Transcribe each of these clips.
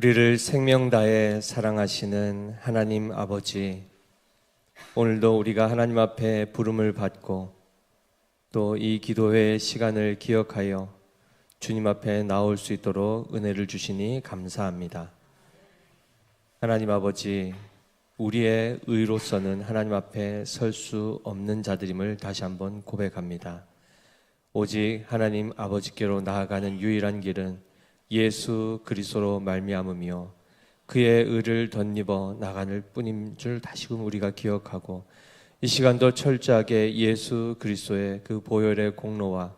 우리를 생명 다해 사랑하시는 하나님 아버지, 오늘도 우리가 하나님 앞에 부름을 받고 또 이 기도회의 시간을 기억하여 주님 앞에 나올 수 있도록 은혜를 주시니 감사합니다. 하나님 아버지, 우리의 의로서는 하나님 앞에 설 수 없는 자들임을 다시 한번 고백합니다. 오직 하나님 아버지께로 나아가는 유일한 길은 예수 그리스도로 말미암으며 그의 의를 덧입어 나가는 뿐인 줄 다시금 우리가 기억하고, 이 시간도 철저하게 예수 그리스도의 그 보혈의 공로와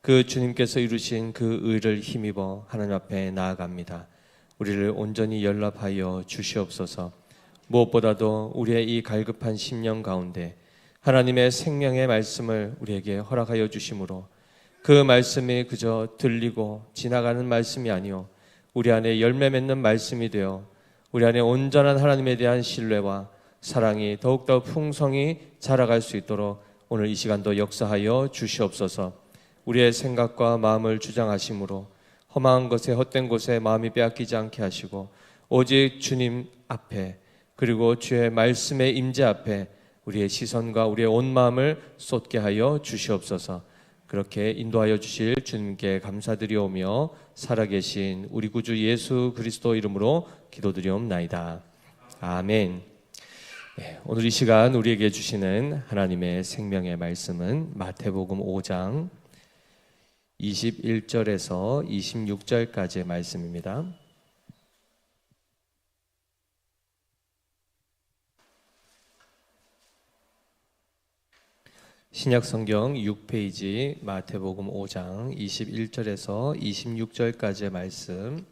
그 주님께서 이루신 그 의를 힘입어 하나님 앞에 나아갑니다. 우리를 온전히 연락하여 주시옵소서. 무엇보다도 우리의 이 갈급한 심령 가운데 하나님의 생명의 말씀을 우리에게 허락하여 주심으로 그 말씀이 그저 들리고 지나가는 말씀이 아니요 우리 안에 열매 맺는 말씀이 되어 우리 안에 온전한 하나님에 대한 신뢰와 사랑이 더욱더 풍성히 자라갈 수 있도록 오늘 이 시간도 역사하여 주시옵소서. 우리의 생각과 마음을 주장하심으로 험한 것에 헛된 곳에 마음이 빼앗기지 않게 하시고, 오직 주님 앞에 그리고 주의 말씀의 임재 앞에 우리의 시선과 우리의 온 마음을 쏟게 하여 주시옵소서. 그렇게 인도하여 주실 주님께 감사드리오며 살아계신 우리 구주 예수 그리스도 이름으로 기도드리옵나이다. 아멘. 오늘 이 시간 우리에게 주시는 하나님의 생명의 말씀은 마태복음 5장 21절에서 26절까지의 말씀입니다. 신약성경 6페이지 마태복음 5장 21절에서 26절까지의 말씀,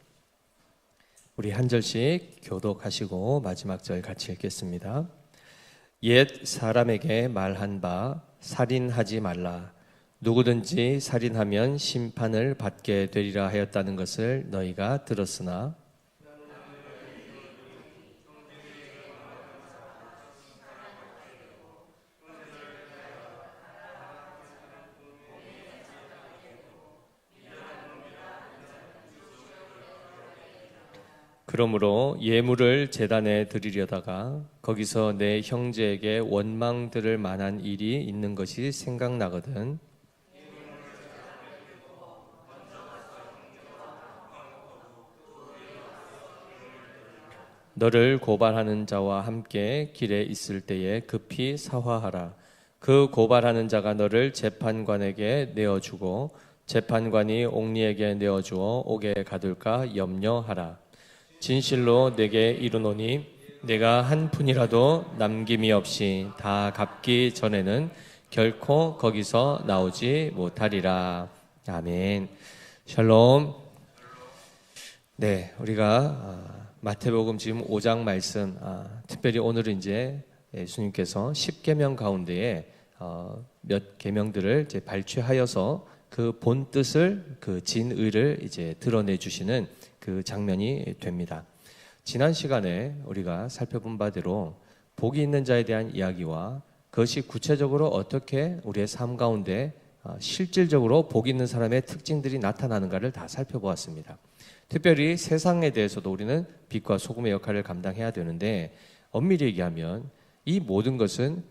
우리 한 절씩 교독하시고 마지막 절 같이 읽겠습니다. 옛 사람에게 말한 바 살인하지 말라. 누구든지 살인하면 심판을 받게 되리라 하였다는 것을 너희가 들었으나 그러므로 예물을 제단에 드리려다가 거기서 내 형제에게 원망 들을 만한 일이 있는 것이 생각나거든 너를 고발하는 자와 함께 길에 있을 때에 급히 사화하라. 그 고발하는 자가 너를 재판관에게 내어주고 재판관이 옥리에게 내어주어 옥에 가둘까 염려하라. 진실로 내게 이르노니 내가 한 푼이라도 남김이 없이 다 갚기 전에는 결코 거기서 나오지 못하리라. 아멘. 샬롬. 네, 우리가 마태복음 지금 5장 말씀, 특별히 오늘은 이제 예수님께서 10계명 가운데에 몇 계명들을 이제 발췌하여서 그 본 뜻을, 그 진의를 이제 드러내 주시는 그 장면이 됩니다. 지난 시간에 우리가 살펴본 바대로 복이 있는 자에 대한 이야기와 그것이 구체적으로 어떻게 우리의 삶 가운데 실질적으로 복 있는 사람의 특징들이 나타나는가를 다 살펴보았습니다. 특별히 세상에 대해서도 우리는 빛과 소금의 역할을 감당해야 되는데, 엄밀히 얘기하면 이 모든 것은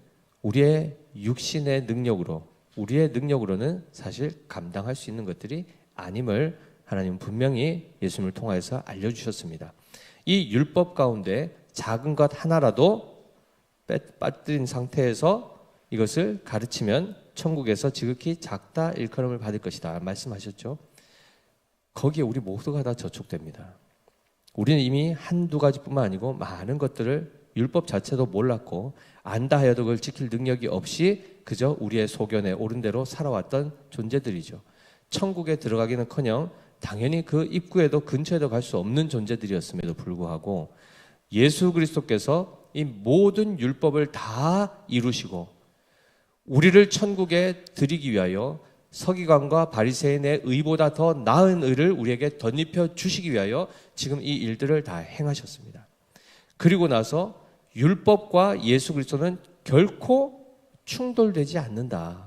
우리의 육신의 능력으로, 우리의 능력으로는 사실 감당할 수 있는 것들이 아님을 하나님은 분명히 예수님을 통하여서 알려주셨습니다. 이 율법 가운데 작은 것 하나라도 빠뜨린 상태에서 이것을 가르치면 천국에서 지극히 작다 일컬음을 받을 것이다 말씀하셨죠. 거기에 우리 모두가 다 저촉됩니다. 우리는 이미 한두 가지뿐만 아니고 많은 것들을 율법 자체도 몰랐고 안다 하여도 그걸 지킬 능력이 없이 그저 우리의 소견에 옳은 대로 살아왔던 존재들이죠. 천국에 들어가기는커녕 당연히 그 입구에도 근처에도 갈 수 없는 존재들이었음에도 불구하고 예수 그리스도께서 이 모든 율법을 다 이루시고 우리를 천국에 들이기 위하여 서기관과 바리새인의 의보다 더 나은 의를 우리에게 덧입혀 주시기 위하여 지금 이 일들을 다 행하셨습니다. 그리고 나서 율법과 예수 그리스도는 결코 충돌되지 않는다.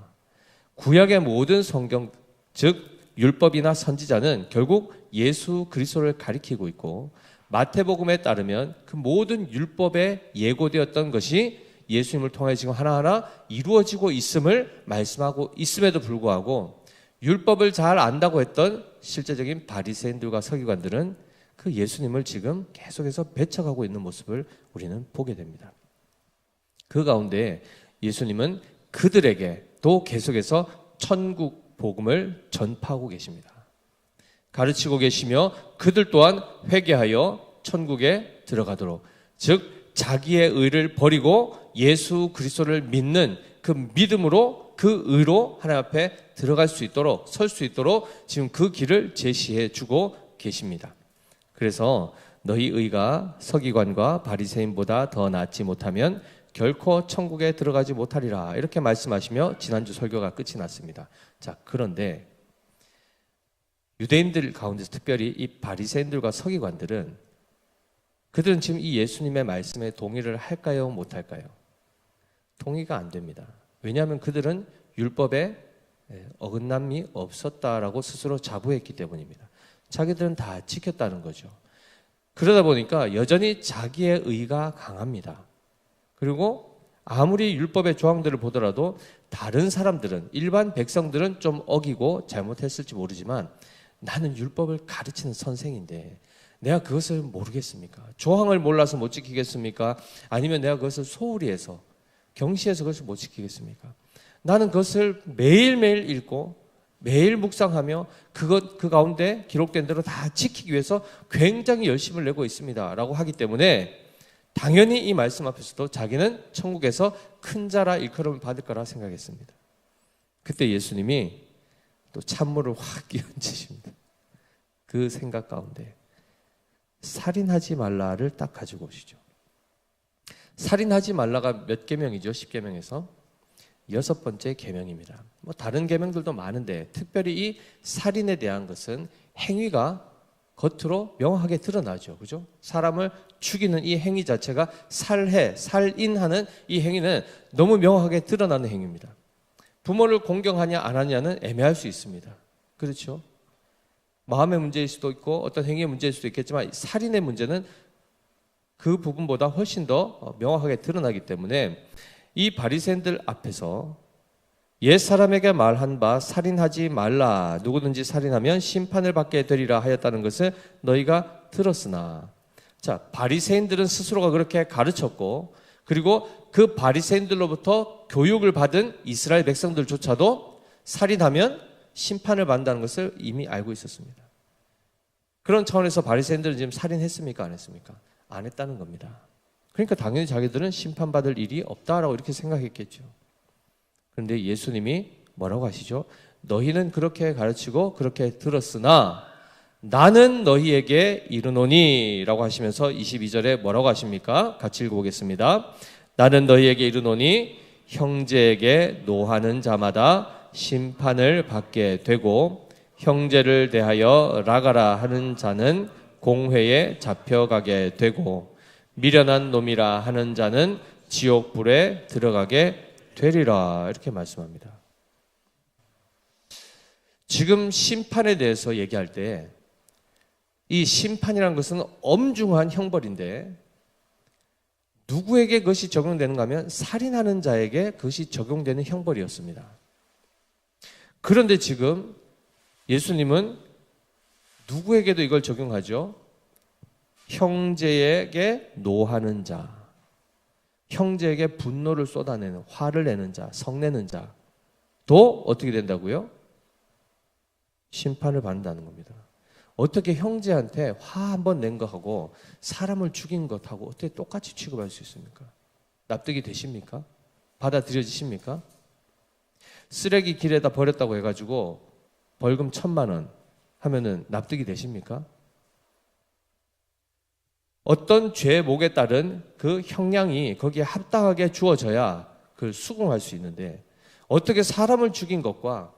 구약의 모든 성경, 즉 율법이나 선지자는 결국 예수 그리스도를 가리키고 있고, 마태복음에 따르면 그 모든 율법에 예고되었던 것이 예수님을 통해 지금 하나하나 이루어지고 있음을 말씀하고 있음에도 불구하고 율법을 잘 안다고 했던 실제적인 바리새인들과 서기관들은 그 예수님을 지금 계속해서 배척하고 있는 모습을 우리는 보게 됩니다. 그 가운데 예수님은 그들에게도 계속해서 천국 복음을 전파하고 계십니다. 가르치고 계시며 그들 또한 회개하여 천국에 들어가도록, 즉 자기의 의를 버리고 예수 그리스도를 믿는 그 믿음으로 그 의로 하나님 앞에 들어갈 수 있도록, 설 수 있도록 지금 그 길을 제시해 주고 계십니다. 그래서 너희 의가 서기관과 바리새인보다 더 낫지 못하면 결코 천국에 들어가지 못하리라, 이렇게 말씀하시며 지난주 설교가 끝이 났습니다. 자, 그런데 유대인들 가운데서 특별히 이 바리새인들과 서기관들은 그들은 지금 이 예수님의 말씀에 동의를 할까요? 못할까요? 동의가 안 됩니다. 왜냐하면 그들은 율법에 어긋남이 없었다라고 스스로 자부했기 때문입니다. 자기들은 다 지켰다는 거죠. 그러다 보니까 여전히 자기의 의가 강합니다. 그리고 아무리 율법의 조항들을 보더라도 다른 사람들은, 일반 백성들은 좀 어기고 잘못했을지 모르지만 나는 율법을 가르치는 선생인데 내가 그것을 모르겠습니까? 조항을 몰라서 못 지키겠습니까? 아니면 내가 그것을 소홀히 해서, 경시해서 그것을 못 지키겠습니까? 나는 그것을 매일매일 읽고 매일 묵상하며 그 가운데 기록된 대로 다 지키기 위해서 굉장히 열심을 내고 있습니다 라고 하기 때문에 당연히 이 말씀 앞에서도 자기는 천국에서 큰 자라 일컬음을 받을 거라 생각했습니다. 그때 예수님이 또 찬물을 확 끼얹으십니다. 그 생각 가운데 살인하지 말라를 딱 가지고 오시죠. 살인하지 말라가 몇 계명이죠? 10계명에서 6번째 계명입니다. 뭐 다른 계명들도 많은데 특별히 이 살인에 대한 것은 행위가 겉으로 명확하게 드러나죠. 그죠? 사람을 죽이는 이 행위 자체가 살인하는 이 행위는 너무 명확하게 드러나는 행위입니다. 부모를 공경하냐 안 하냐는 애매할 수 있습니다. 그렇죠? 마음의 문제일 수도 있고 어떤 행위의 문제일 수도 있겠지만 살인의 문제는 그 부분보다 훨씬 더 명확하게 드러나기 때문에 이 바리새인들 앞에서 옛사람에게 말한 바 살인하지 말라, 누구든지 살인하면 심판을 받게 되리라 하였다는 것을 너희가 들었으나, 자, 바리새인들은 스스로가 그렇게 가르쳤고 그리고 그 바리새인들로부터 교육을 받은 이스라엘 백성들조차도 살인하면 심판을 받는다는 것을 이미 알고 있었습니다. 그런 차원에서 바리새인들은 지금 살인했습니까? 안 했습니까? 안 했다는 겁니다. 그러니까 당연히 자기들은 심판받을 일이 없다라고 이렇게 생각했겠죠. 그런데 예수님이 뭐라고 하시죠? 너희는 그렇게 가르치고 그렇게 들었으나 나는 너희에게 이르노니 라고 하시면서 22절에 뭐라고 하십니까? 같이 읽어보겠습니다. 나는 너희에게 이르노니 형제에게 노하는 자마다 심판을 받게 되고 형제를 대하여 라가라 하는 자는 공회에 잡혀가게 되고 미련한 놈이라 하는 자는 지옥불에 들어가게 되리라, 이렇게 말씀합니다. 지금 심판에 대해서 얘기할 때 이 심판이라는 것은 엄중한 형벌인데 누구에게 그것이 적용되는가 하면 살인하는 자에게 그것이 적용되는 형벌이었습니다. 그런데 지금 예수님은 누구에게도 이걸 적용하죠? 형제에게 노하는 자, 형제에게 분노를 쏟아내는, 화를 내는 자, 성내는 자도 어떻게 된다고요? 심판을 받는다는 겁니다. 어떻게 형제한테 화 한 번 낸 것하고 사람을 죽인 것하고 어떻게 똑같이 취급할 수 있습니까? 납득이 되십니까? 받아들여지십니까? 쓰레기 길에다 버렸다고 해가지고 벌금 1,000,000원 하면은 납득이 되십니까? 어떤 죄목에 따른 그 형량이 거기에 합당하게 주어져야 그걸 수긍할 수 있는데 어떻게 사람을 죽인 것과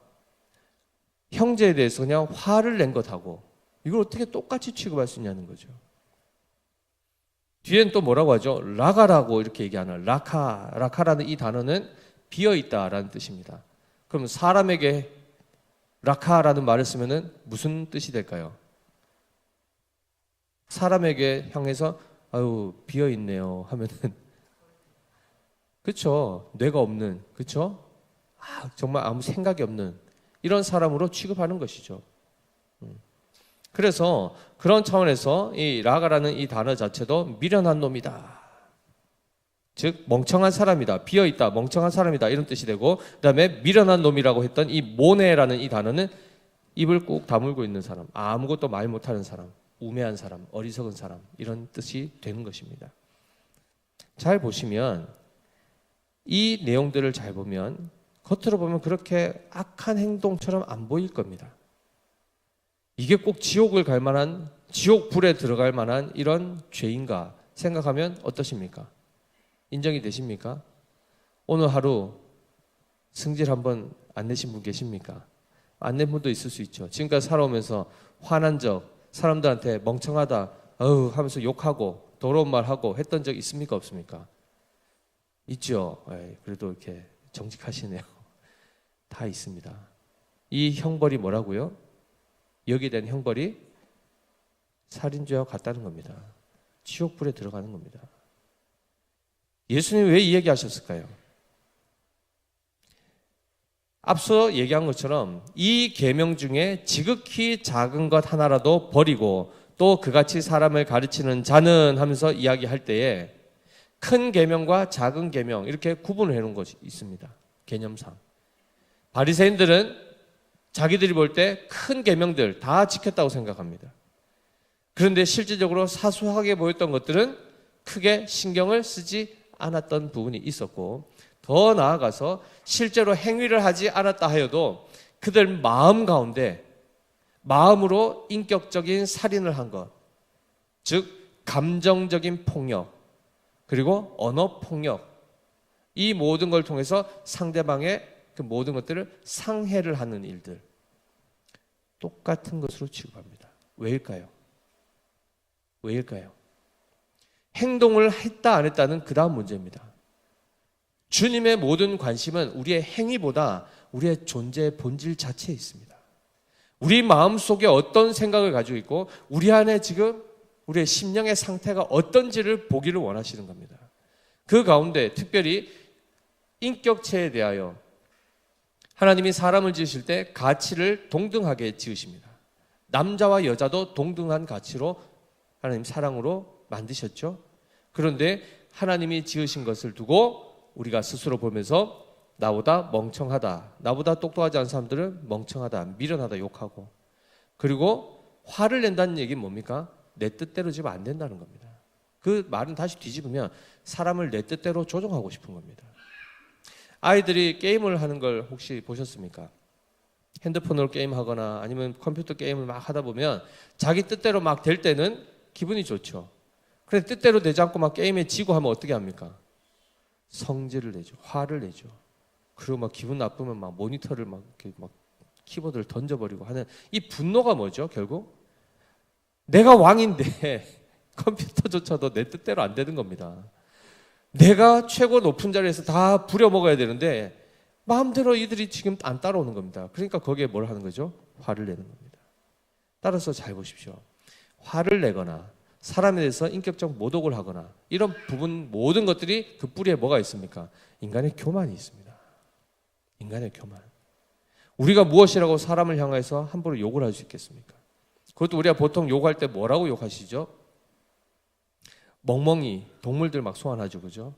형제에 대해서 그냥 화를 낸 것하고 이걸 어떻게 똑같이 취급할 수 있냐는 거죠. 뒤엔 또 뭐라고 하죠? 라가라고 이렇게 얘기하는 라카라는 이 단어는 비어있다라는 뜻입니다. 그럼 사람에게 라카라는 말을 쓰면은 무슨 뜻이 될까요? 사람에게 향해서 아유 비어 있네요 하면은 그렇죠. 뇌가 없는 그렇죠. 정말 아무 생각이 없는 이런 사람으로 취급하는 것이죠. 그래서 그런 차원에서 이 라가라는 이 단어 자체도 미련한 놈이다. 즉 멍청한 사람이다. 비어있다. 멍청한 사람이다. 이런 뜻이 되고 그다음에 미련한 놈이라고 했던 이 모네라는 이 단어는 입을 꾹 다물고 있는 사람, 아무것도 말 못하는 사람, 우매한 사람, 어리석은 사람 이런 뜻이 되는 것입니다. 잘 보시면 이 내용들을 잘 보면 겉으로 보면 그렇게 악한 행동처럼 안 보일 겁니다. 이게 꼭 지옥을 갈 만한, 지옥 불에 들어갈 만한 이런 죄인가 생각하면 어떠십니까? 인정이 되십니까? 오늘 하루 승질 한번 안 내신 분 계십니까? 안 낸 분도 있을 수 있죠. 지금까지 살아오면서 화난 적, 사람들한테 멍청하다 어우 하면서 욕하고 더러운 말하고 했던 적 있습니까? 없습니까? 있죠. 그래도 이렇게 정직하시네요. 다 있습니다. 이 형벌이 뭐라고요? 여기에 대한 형벌이 살인죄와 같다는 겁니다. 지옥불에 들어가는 겁니다. 예수님이 왜 이 얘기 하셨을까요? 앞서 얘기한 것처럼 이 계명 중에 지극히 작은 것 하나라도 버리고 또 그같이 사람을 가르치는 자는 하면서 이야기할 때에 큰 계명과 작은 계명 이렇게 구분을 해놓은 것이 있습니다. 개념상. 바리새인들은 자기들이 볼 때 큰 계명들 다 지켰다고 생각합니다. 그런데 실질적으로 사소하게 보였던 것들은 크게 신경을 쓰지 않았던 부분이 있었고 더 나아가서 실제로 행위를 하지 않았다 하여도 그들 마음 가운데 마음으로 인격적인 살인을 한 것, 즉 감정적인 폭력 그리고 언어 폭력 이 모든 걸 통해서 상대방의 그 모든 것들을 상해를 하는 일들 똑같은 것으로 취급합니다. 왜일까요? 왜일까요? 행동을 했다 안 했다는 그 다음 문제입니다. 주님의 모든 관심은 우리의 행위보다 우리의 존재의 본질 자체에 있습니다. 우리 마음속에 어떤 생각을 가지고 있고 우리 안에 지금 우리의 심령의 상태가 어떤지를 보기를 원하시는 겁니다. 그 가운데 특별히 인격체에 대하여 하나님이 사람을 지으실 때 가치를 동등하게 지으십니다. 남자와 여자도 동등한 가치로 하나님 사랑으로 만드셨죠. 그런데 하나님이 지으신 것을 두고 우리가 스스로 보면서 나보다 멍청하다, 나보다 똑똑하지 않은 사람들은 멍청하다, 미련하다 욕하고 그리고 화를 낸다는 얘기는 뭡니까? 내 뜻대로 지면 안 된다는 겁니다. 그 말은 다시 뒤집으면 사람을 내 뜻대로 조종하고 싶은 겁니다. 아이들이 게임을 하는 걸 혹시 보셨습니까? 핸드폰으로 게임하거나 아니면 컴퓨터 게임을 막 하다 보면 자기 뜻대로 막 될 때는 기분이 좋죠. 그런데 뜻대로 되지 않고 막 게임에 지고 하면 어떻게 합니까? 성질을 내죠. 화를 내죠. 그리고 막 기분 나쁘면 막 모니터를 막 키보드를 던져버리고 하는 이 분노가 뭐죠? 결국 내가 왕인데 컴퓨터조차도 내 뜻대로 안 되는 겁니다. 내가 최고 높은 자리에서 다 부려먹어야 되는데 마음대로 이들이 지금 안 따라오는 겁니다. 그러니까 거기에 뭘 하는 거죠? 화를 내는 겁니다. 따라서 잘 보십시오. 화를 내거나 사람에 대해서 인격적 모독을 하거나 이런 부분 모든 것들이 그 뿌리에 뭐가 있습니까? 인간의 교만이 있습니다. 인간의 교만. 우리가 무엇이라고 사람을 향해서 함부로 욕을 할 수 있겠습니까? 그것도 우리가 보통 욕할 때 뭐라고 욕하시죠? 멍멍이, 동물들 막 소환하죠, 그죠?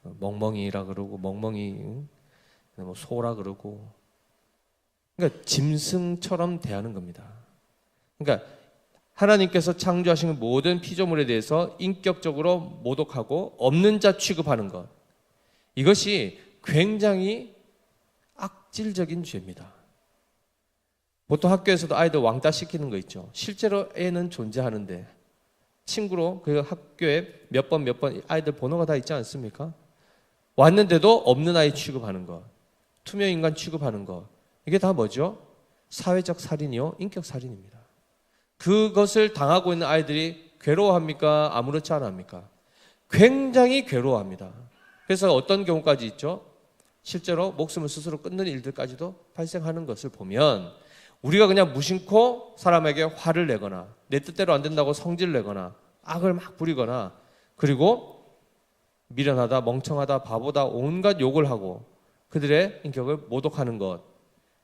멍멍이라 그러고 멍멍이, 뭐 소라 그러고. 그러니까 짐승처럼 대하는 겁니다. 그러니까 하나님께서 창조하신 모든 피조물에 대해서 인격적으로 모독하고 없는 자 취급하는 것. 이것이 굉장히 악질적인 죄입니다. 보통 학교에서도 아이들 왕따 시키는 거 있죠. 실제로 애는 존재하는데 친구로 그 학교에 몇 번 아이들 번호가 다 있지 않습니까? 왔는데도 없는 아이 취급하는 것, 투명인간 취급하는 것, 이게 다 뭐죠? 사회적 살인이요, 인격 살인입니다. 그것을 당하고 있는 아이들이 괴로워합니까? 아무렇지 않아 합니까? 굉장히 괴로워합니다. 그래서 어떤 경우까지 있죠? 실제로 목숨을 스스로 끊는 일들까지도 발생하는 것을 보면 우리가 그냥 무심코 사람에게 화를 내거나 내 뜻대로 안 된다고 성질 내거나 악을 막 부리거나 그리고 미련하다, 멍청하다, 바보다 온갖 욕을 하고 그들의 인격을 모독하는 것,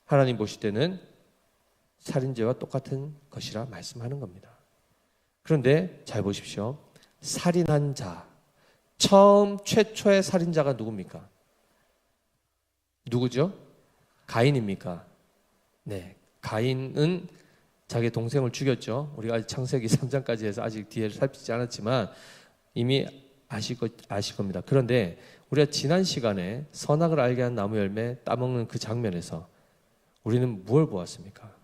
하나님 보실 때는 살인죄와 똑같은 것이라 말씀하는 겁니다. 그런데 잘 보십시오. 살인한 자, 최초의 살인자가 누굽니까? 누구죠? 가인입니까? 네, 가인은 자기 동생을 죽였죠. 우리가 아직 창세기 3장까지 해서 아직 뒤를 살피지 않았지만 이미 아실 겁니다. 그런데 우리가 지난 시간에 선악을 알게 한 나무 열매 따먹는 그 장면에서 우리는 무엇을 보았습니까?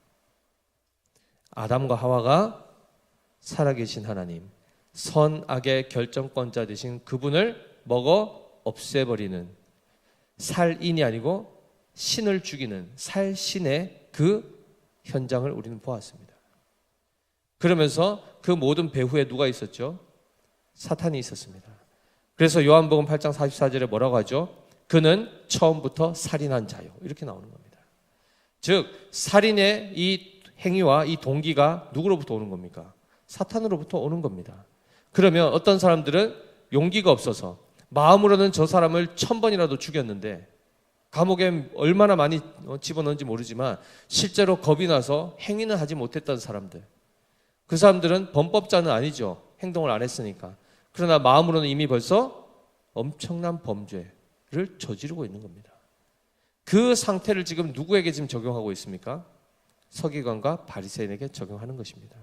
아담과 하와가 살아계신 하나님, 선악의 결정권자 되신 그분을 먹어 없애버리는 살인이 아니고 신을 죽이는 살신의 그 현장을 우리는 보았습니다. 그러면서 그 모든 배후에 누가 있었죠? 사탄이 있었습니다. 그래서 요한복음 8장 44절에 뭐라고 하죠? 그는 처음부터 살인한 자요. 이렇게 나오는 겁니다. 즉 살인의 이 행위와 이 동기가 누구로부터 오는 겁니까? 사탄으로부터 오는 겁니다. 그러면 어떤 사람들은 용기가 없어서 마음으로는 저 사람을 1000번이라도 죽였는데 감옥에 얼마나 많이 집어넣은지 모르지만 실제로 겁이 나서 행위는 하지 못했던 사람들, 그 사람들은 범법자는 아니죠. 행동을 안 했으니까. 그러나 마음으로는 이미 벌써 엄청난 범죄를 저지르고 있는 겁니다. 그 상태를 지금 누구에게 지금 적용하고 있습니까? 서기관과 바리새인에게 적용하는 것입니다.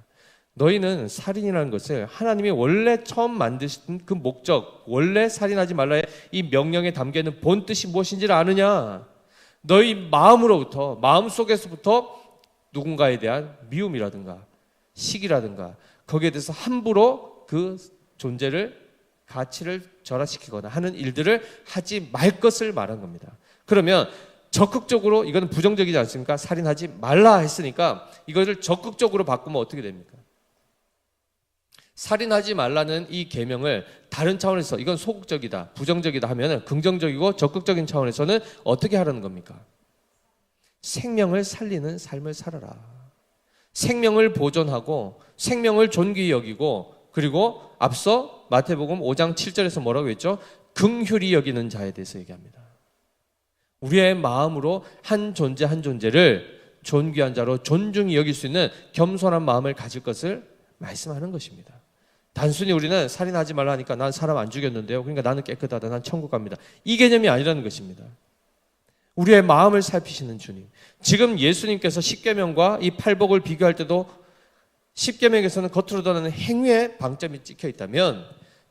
너희는 살인이라는 것을 하나님이 원래 처음 만드신 그 목적, 원래 살인하지 말라의 이 명령에 담겨있는 본 뜻이 무엇인지를 아느냐? 너희 마음으로부터, 마음속에서부터 누군가에 대한 미움이라든가 시기라든가 거기에 대해서 함부로 그 존재를, 가치를 절하시키거나 하는 일들을 하지 말 것을 말한 겁니다. 그러면 적극적으로, 이거는 부정적이지 않습니까? 살인하지 말라 했으니까 이것을 적극적으로 바꾸면 어떻게 됩니까? 살인하지 말라는 이 계명을 다른 차원에서 이건 소극적이다, 부정적이다 하면 긍정적이고 적극적인 차원에서는 어떻게 하라는 겁니까? 생명을 살리는 삶을 살아라. 생명을 보존하고 생명을 존귀히 여기고 그리고 앞서 마태복음 5장 7절에서 뭐라고 했죠? 긍휼히 여기는 자에 대해서 얘기합니다. 우리의 마음으로 한 존재 한 존재를 존귀한 자로 존중히 여길 수 있는 겸손한 마음을 가질 것을 말씀하는 것입니다. 단순히 우리는 살인하지 말라 하니까 난 사람 안 죽였는데요, 그러니까 나는 깨끗하다, 난 천국 갑니다, 이 개념이 아니라는 것입니다. 우리의 마음을 살피시는 주님. 지금 예수님께서 십계명과 이 팔복을 비교할 때도 십계명에서는 겉으로 드러나는 행위에 방점이 찍혀 있다면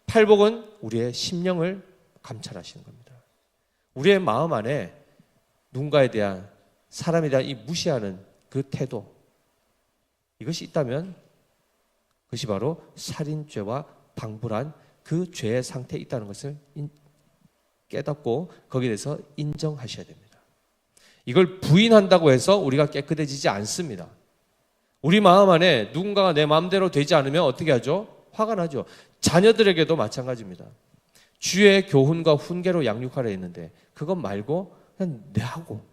팔복은 우리의 심령을 감찰하시는 겁니다. 우리의 마음 안에 누군가에 대한, 사람에 대한 이 무시하는 그 태도, 이것이 있다면 그것이 바로 살인죄와 방불한 그 죄의 상태에 있다는 것을 깨닫고 거기에 대해서 인정하셔야 됩니다. 이걸 부인한다고 해서 우리가 깨끗해지지 않습니다. 우리 마음 안에 누군가가 내 마음대로 되지 않으면 어떻게 하죠? 화가 나죠. 자녀들에게도 마찬가지입니다. 주의 교훈과 훈계로 양육하려 했는데 그것 말고 그냥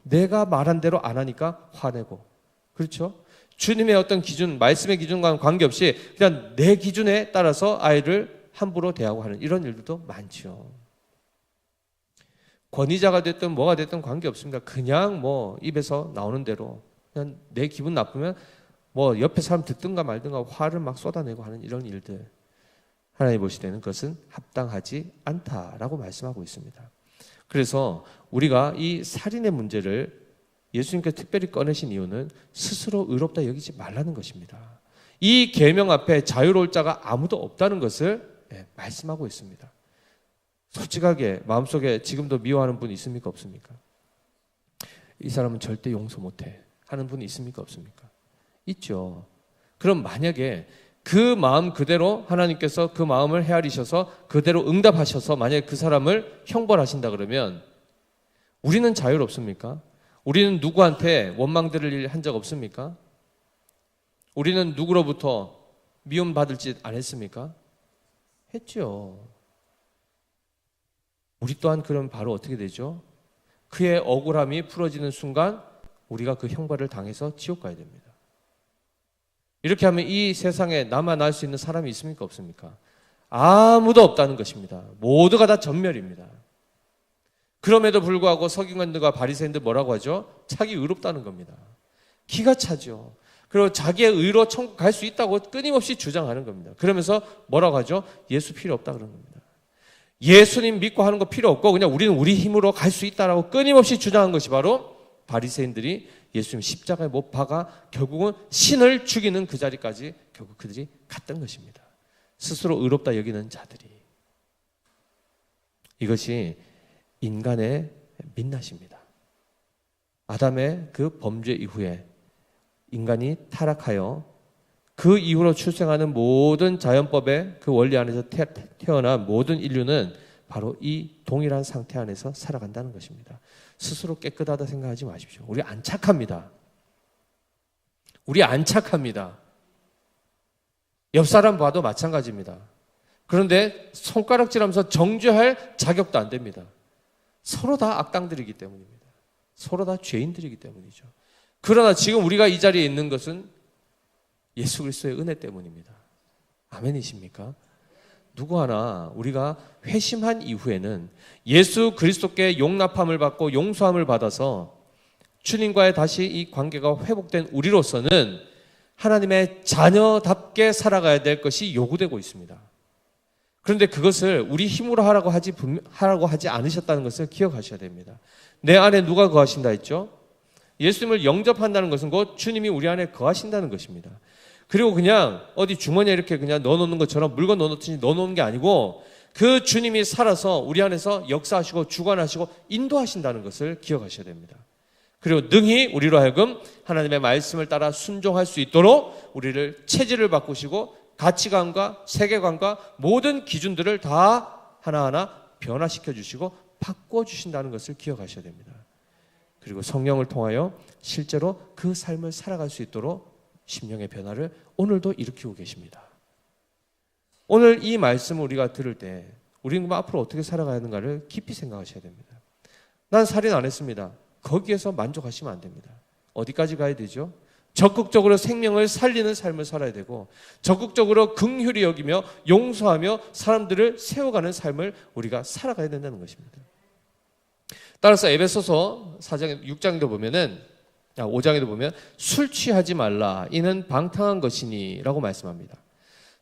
내가 말한 대로 안 하니까 화내고, 그렇죠? 주님의 어떤 기준, 말씀의 기준과는 관계없이 그냥 내 기준에 따라서 아이를 함부로 대하고 하는 이런 일들도 많죠. 권위자가 됐든 뭐가 됐든 관계없습니다. 그냥 뭐 입에서 나오는 대로 그냥 내 기분 나쁘면 뭐 옆에 사람 듣든가 말든가 화를 막 쏟아내고 하는 이런 일들, 하나님 보실 때는 그것은 합당하지 않다라고 말씀하고 있습니다. 그래서 우리가 이 살인의 문제를 예수님께서 특별히 꺼내신 이유는 스스로 의롭다 여기지 말라는 것입니다. 이 계명 앞에 자유로울 자가 아무도 없다는 것을 말씀하고 있습니다. 솔직하게 마음속에 지금도 미워하는 분 있습니까? 없습니까? 이 사람은 절대 용서 못해 하는 분이 있습니까? 없습니까? 있죠. 그럼 만약에 그 마음 그대로 하나님께서 그 마음을 헤아리셔서 그대로 응답하셔서 만약에 그 사람을 형벌하신다 그러면 우리는 자유롭습니까? 우리는 누구한테 원망 들을 일 한 적 없습니까? 우리는 누구로부터 미움받을 짓 안 했습니까? 했죠. 우리 또한 그럼 바로 어떻게 되죠? 그의 억울함이 풀어지는 순간 우리가 그 형벌을 당해서 지옥 가야 됩니다. 이렇게 하면 이 세상에 나만 알 수 있는 사람이 있습니까? 없습니까? 아무도 없다는 것입니다. 모두가 다 전멸입니다. 그럼에도 불구하고 서기관들과 바리새인들 뭐라고 하죠? 자기 의롭다는 겁니다. 기가 차죠. 그리고 자기의 의로 천국 갈 수 있다고 끊임없이 주장하는 겁니다. 그러면서 뭐라고 하죠? 예수 필요 없다 그런 겁니다. 예수님 믿고 하는 거 필요 없고 그냥 우리는 우리 힘으로 갈 수 있다라고 끊임없이 주장한 것이 바로 바리새인들이 예수님 십자가에 못 박아 결국은 신을 죽이는 그 자리까지 결국 그들이 갔던 것입니다. 스스로 의롭다 여기는 자들이. 이것이 인간의 민낯입니다. 아담의 그 범죄 이후에 인간이 타락하여 그 이후로 출생하는 모든 자연법의 그 원리 안에서 태어난 모든 인류는 바로 이 동일한 상태 안에서 살아간다는 것입니다. 스스로 깨끗하다 생각하지 마십시오. 우리 안 착합니다. 우리 안 착합니다. 옆 사람 봐도 마찬가지입니다. 그런데 손가락질하면서 정죄할 자격도 안 됩니다. 서로 다 악당들이기 때문입니다. 서로 다 죄인들이기 때문이죠. 그러나 지금 우리가 이 자리에 있는 것은 예수 그리스도의 은혜 때문입니다. 아멘이십니까? 누구 하나 우리가 회심한 이후에는 예수 그리스도께 용납함을 받고 용서함을 받아서 주님과의 다시 이 관계가 회복된 우리로서는 하나님의 자녀답게 살아가야 될 것이 요구되고 있습니다. 그런데 그것을 우리 힘으로 하라고 하지 않으셨다는 것을 기억하셔야 됩니다. 내 안에 누가 거하신다 했죠? 예수님을 영접한다는 것은 곧 주님이 우리 안에 거하신다는 것입니다. 그리고 그냥 어디 주머니에 이렇게 그냥 넣어놓는 것처럼 물건 넣어놓듯이 넣어놓는 게 아니고 그 주님이 살아서 우리 안에서 역사하시고 주관하시고 인도하신다는 것을 기억하셔야 됩니다. 그리고 능히 우리로 하여금 하나님의 말씀을 따라 순종할 수 있도록 우리를 체질을 바꾸시고 가치관과 세계관과 모든 기준들을 다 하나하나 변화시켜 주시고 바꿔주신다는 것을 기억하셔야 됩니다. 그리고 성령을 통하여 실제로 그 삶을 살아갈 수 있도록 심령의 변화를 오늘도 일으키고 계십니다. 오늘 이 말씀을 우리가 들을 때 우리는 앞으로 어떻게 살아가야 하는가를 깊이 생각하셔야 됩니다. 난 살인 안 했습니다. 거기에서 만족하시면 안 됩니다. 어디까지 가야 되죠? 적극적으로 생명을 살리는 삶을 살아야 되고 적극적으로 긍휼히 여기며 용서하며 사람들을 세워가는 삶을 우리가 살아가야 된다는 것입니다. 따라서 에베소서 4장 6장에도 보면은 5장에도 보면 술 취하지 말라 이는 방탕한 것이니 라고 말씀합니다.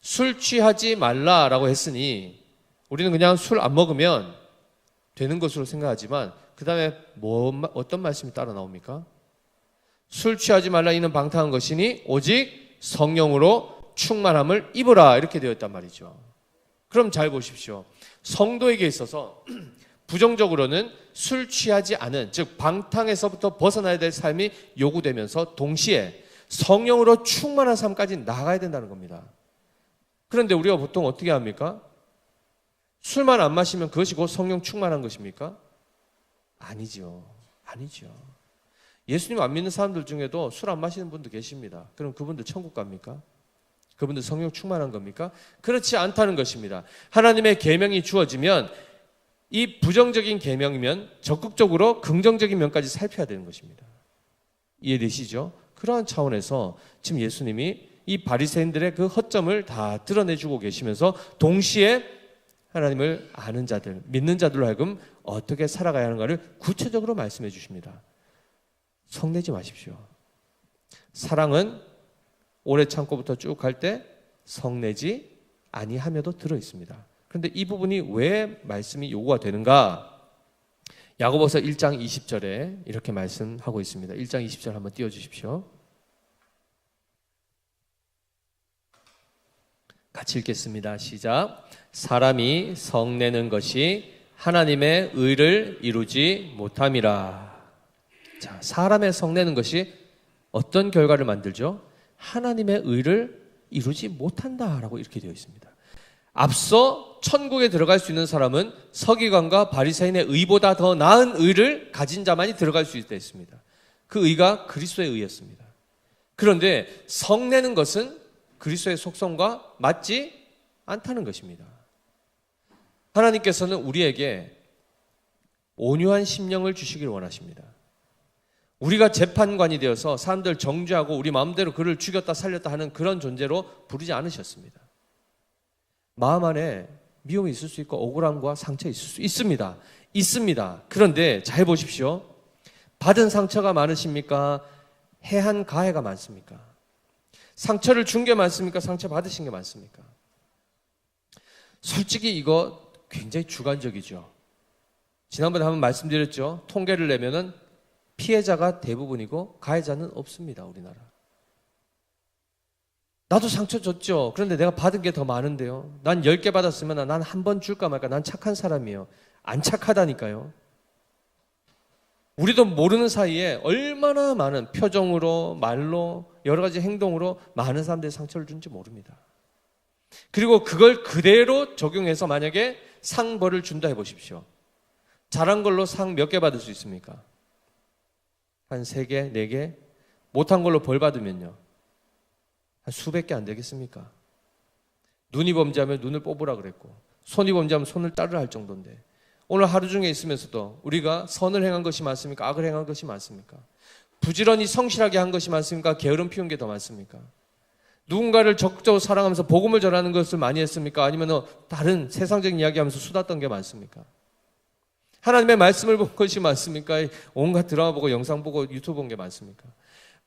술 취하지 말라라고 했으니 우리는 그냥 술 안 먹으면 되는 것으로 생각하지만 그 다음에 어떤 말씀이 따라 나옵니까? 술 취하지 말라 이는 방탕한 것이니 오직 성령으로 충만함을 입으라 이렇게 되어 있단 말이죠. 그럼 잘 보십시오. 성도에게 있어서 부정적으로는 술 취하지 않은 즉 방탕에서부터 벗어나야 될 삶이 요구되면서 동시에 성령으로 충만한 삶까지 나아가야 된다는 겁니다. 그런데 우리가 보통 어떻게 합니까? 술만 안 마시면 그것이 곧 성령 충만한 것입니까? 아니죠. 예수님 안 믿는 사람들 중에도 술 안 마시는 분도 계십니다. 그럼 그분들 천국 갑니까? 그분들 성령 충만한 겁니까? 그렇지 않다는 것입니다. 하나님의 계명이 주어지면 이 부정적인 계명이면 적극적으로 긍정적인 면까지 살펴야 되는 것입니다. 이해되시죠? 그러한 차원에서 지금 예수님이 이 바리새인들의 그 허점을 다 드러내주고 계시면서 동시에 하나님을 아는 자들, 믿는 자들로 하여금 어떻게 살아가야 하는가를 구체적으로 말씀해 주십니다. 성내지 마십시오. 사랑은 오래 참고부터 쭉 갈 때 성내지 아니하며도 들어 있습니다. 그런데 이 부분이 왜 말씀이 요구가 되는가? 야고보서 1장 20절에 이렇게 말씀하고 있습니다. 1장 20절 한번 띄워주십시오. 같이 읽겠습니다. 시작. 사람이 성내는 것이 하나님의 의를 이루지 못함이라. 자, 사람의 성내는 것이 어떤 결과를 만들죠? 하나님의 의를 이루지 못한다라고 이렇게 되어 있습니다. 앞서 천국에 들어갈 수 있는 사람은 서기관과 바리새인의 의보다 더 나은 의를 가진 자만이 들어갈 수 있다 했습니다. 그 의가 그리스도의 의였습니다. 그런데 성내는 것은 그리스도의 속성과 맞지 않다는 것입니다. 하나님께서는 우리에게 온유한 심령을 주시길 원하십니다. 우리가 재판관이 되어서 사람들 정죄하고 우리 마음대로 그를 죽였다 살렸다 하는 그런 존재로 부르지 않으셨습니다. 마음 안에 미움이 있을 수 있고 억울함과 상처 있을 수 있습니다. 있습니다. 그런데 잘 보십시오. 받은 상처가 많으십니까? 해한 가해가 많습니까? 상처를 준 게 많습니까? 상처 받으신 게 많습니까? 솔직히 이거 굉장히 주관적이죠. 지난번에 한번 말씀드렸죠. 통계를 내면은 피해자가 대부분이고 가해자는 없습니다. 우리나라. 나도 상처 줬죠. 그런데 내가 받은 게 더 많은데요. 난 10개 받았으면 난 한 번 줄까 말까. 난 착한 사람이에요. 안 착하다니까요. 우리도 모르는 사이에 얼마나 많은 표정으로, 말로, 여러 가지 행동으로 많은 사람들이 상처를 준지 모릅니다. 그리고 그걸 그대로 적용해서 만약에 상벌을 준다 해보십시오. 잘한 걸로 상 몇 개 받을 수 있습니까? 한 3개, 4개? 못한 걸로 벌 받으면요. 한 수백 개 안 되겠습니까? 눈이 범죄하면 눈을 뽑으라 그랬고, 손이 범죄하면 손을 따르라 할 정도인데, 오늘 하루 중에 있으면서도 우리가 선을 행한 것이 많습니까? 악을 행한 것이 많습니까? 부지런히 성실하게 한 것이 많습니까? 게으름 피운 게 더 많습니까? 누군가를 적극적으로 사랑하면서 복음을 전하는 것을 많이 했습니까? 아니면 다른 세상적인 이야기하면서 수다 떤 게 많습니까? 하나님의 말씀을 본 것이 많습니까? 온갖 드라마 보고 영상 보고 유튜브 본 게 많습니까?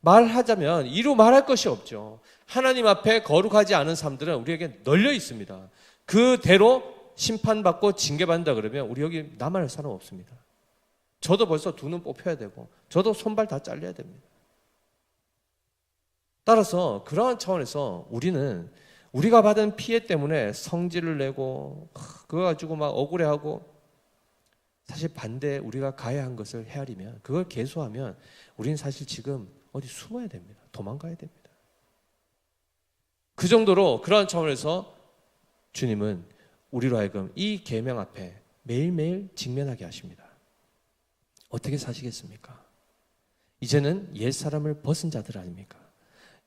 말하자면 이루 말할 것이 없죠. 하나님 앞에 거룩하지 않은 삶들은 우리에게 널려 있습니다. 그대로 심판받고 징계받는다 그러면 우리 여기 나만 할 사람 없습니다. 저도 벌써 두 눈 뽑혀야 되고 저도 손발 다 잘려야 됩니다. 따라서 그러한 차원에서 우리는 우리가 받은 피해 때문에 성질을 내고 그거 가지고 막 억울해하고, 사실 반대 우리가 가해한 것을 헤아리면, 그걸 계수하면 우리는 사실 지금 어디 숨어야 됩니다. 도망가야 됩니다. 그 정도로 그러한 차원에서 주님은 우리로 하여금 이 계명 앞에 매일매일 직면하게 하십니다. 어떻게 사시겠습니까? 이제는 옛사람을 벗은 자들 아닙니까?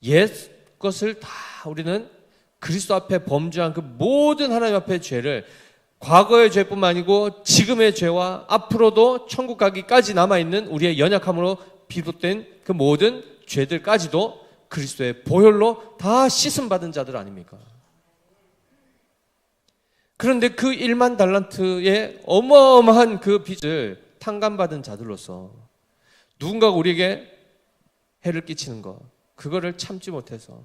옛 것을 다 우리는 그리스도 앞에 범죄한 그 모든 하나님 앞의 죄를, 과거의 죄뿐만 아니고 지금의 죄와 앞으로도 천국 가기까지 남아있는 우리의 연약함으로 비롯된 그 모든 죄들까지도 그리스도의 보혈로 다 씻음받은 자들 아닙니까? 그런데 그 1만 달란트의 어마어마한 그 빚을 탕감받은 자들로서 누군가가 우리에게 해를 끼치는 것, 그거를 참지 못해서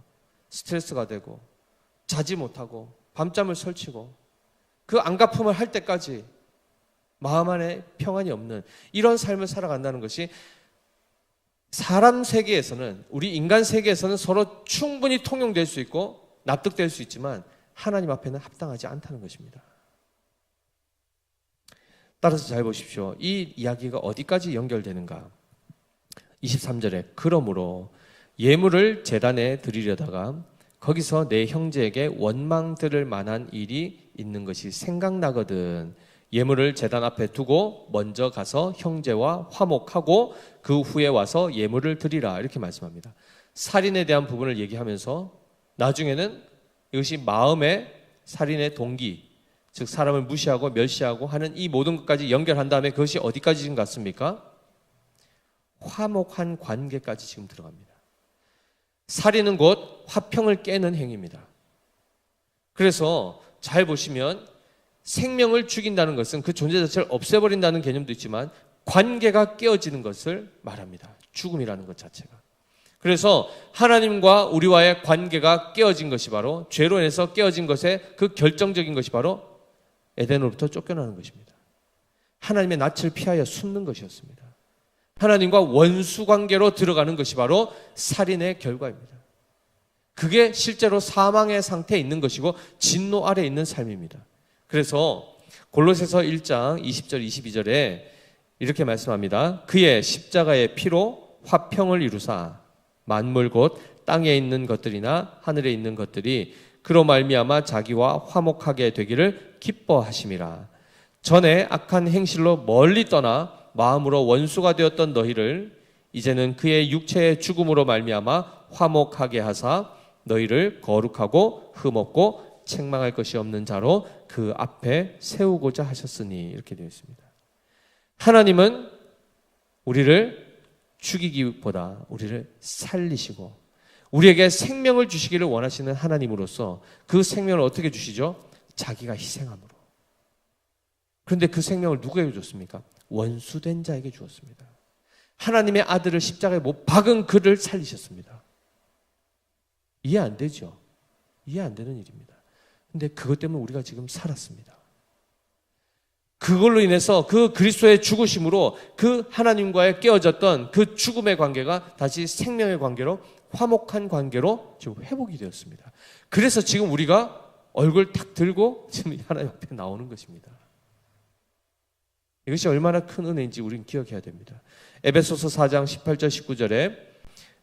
스트레스가 되고 자지 못하고 밤잠을 설치고 그 안갚음을 할 때까지 마음 안에 평안이 없는 이런 삶을 살아간다는 것이 사람 세계에서는, 우리 인간 세계에서는 서로 충분히 통용될 수 있고 납득될 수 있지만 하나님 앞에는 합당하지 않다는 것입니다. 따라서 잘 보십시오. 이 이야기가 어디까지 연결되는가? 23절에 그러므로 예물을 제단에 드리려다가 거기서 내 형제에게 원망 들을 만한 일이 있는 것이 생각나거든. 예물을 제단 앞에 두고 먼저 가서 형제와 화목하고 그 후에 와서 예물을 드리라, 이렇게 말씀합니다. 살인에 대한 부분을 얘기하면서 나중에는 이것이 마음의 살인의 동기, 즉 사람을 무시하고 멸시하고 하는 이 모든 것까지 연결한 다음에 그것이 어디까지 지금 갔습니까? 화목한 관계까지 지금 들어갑니다. 살인은 곧 화평을 깨는 행위입니다. 그래서 잘 보시면 생명을 죽인다는 것은 그 존재 자체를 없애버린다는 개념도 있지만 관계가 깨어지는 것을 말합니다. 죽음이라는 것 자체가. 그래서 하나님과 우리와의 관계가 깨어진 것이 바로, 죄로 인해서 깨어진 것의 그 결정적인 것이 바로 에덴으로부터 쫓겨나는 것입니다. 하나님의 낯을 피하여 숨는 것이었습니다. 하나님과 원수 관계로 들어가는 것이 바로 살인의 결과입니다. 그게 실제로 사망의 상태에 있는 것이고 진노 아래에 있는 삶입니다. 그래서 골로새서 1장 20절 22절에 이렇게 말씀합니다. 그의 십자가의 피로 화평을 이루사 만물 곧 땅에 있는 것들이나 하늘에 있는 것들이 그로 말미암아 자기와 화목하게 되기를 기뻐하심이라. 전에 악한 행실로 멀리 떠나 마음으로 원수가 되었던 너희를 이제는 그의 육체의 죽음으로 말미암아 화목하게 하사 너희를 거룩하고 흠없고 책망할 것이 없는 자로 그 앞에 세우고자 하셨으니, 이렇게 되어 있습니다. 하나님은 우리를 죽이기보다 우리를 살리시고 우리에게 생명을 주시기를 원하시는 하나님으로서 그 생명을 어떻게 주시죠? 자기가 희생함으로. 그런데 그 생명을 누구에게 줬습니까? 원수된 자에게 주었습니다. 하나님의 아들을 십자가에 못 박은 그를 살리셨습니다. 이해 안 되죠? 이해 안 되는 일입니다. 근데 그것 때문에 우리가 지금 살았습니다. 그걸로 인해서 그 그리스도의 죽으심으로 그 하나님과의 깨어졌던 그 죽음의 관계가 다시 생명의 관계로, 화목한 관계로 지금 회복이 되었습니다. 그래서 지금 우리가 얼굴 탁 들고 지금 하나님 앞에 나오는 것입니다. 이것이 얼마나 큰 은혜인지 우리는 기억해야 됩니다. 에베소서 4장 18절 19절에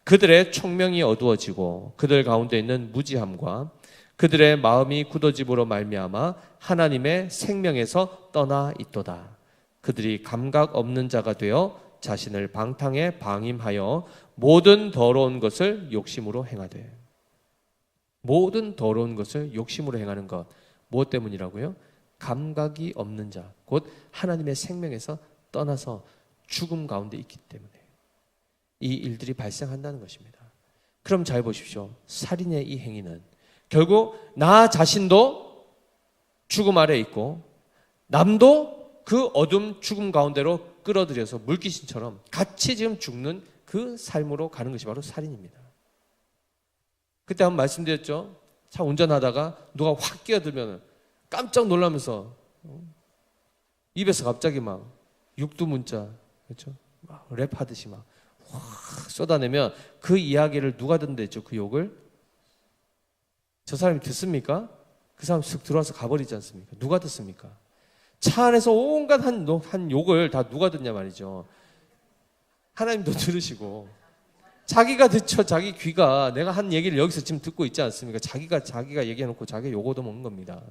그들의 총명이 어두워지고 그들 가운데 있는 무지함과 그들의 마음이 굳어짐으로 말미암아 하나님의 생명에서 떠나 있도다. 그들이 감각 없는 자가 되어 자신을 방탕에 방임하여 모든 더러운 것을 욕심으로 행하되. 모든 더러운 것을 욕심으로 행하는 것, 무엇 때문이라고요? 감각이 없는 자, 곧 하나님의 생명에서 떠나서 죽음 가운데 있기 때문에 이 일들이 발생한다는 것입니다. 그럼 잘 보십시오. 살인의 이 행위는 결국 나 자신도 죽음 아래 있고 남도 그 어둠 죽음 가운데로 끌어들여서 물귀신처럼 같이 지금 죽는 그 삶으로 가는 것이 바로 살인입니다. 그때 한번 말씀드렸죠. 차 운전하다가 누가 확 끼어들면 깜짝 놀라면서 입에서 갑자기 막 육두문자, 그렇죠? 막 랩하듯이 막 확 쏟아내면 그 이야기를 누가 듣는댔죠? 그 욕을? 저 사람이 듣습니까? 그 사람 쓱 들어와서 가버리지 않습니까? 누가 듣습니까? 차 안에서 온갖 한 욕을 다 누가 듣냐 말이죠. 하나님도 들으시고 자기가 듣죠. 자기 귀가 내가 한 얘기를 여기서 지금 듣고 있지 않습니까? 자기가 얘기해놓고 자기가 욕 얻어먹는 겁니다.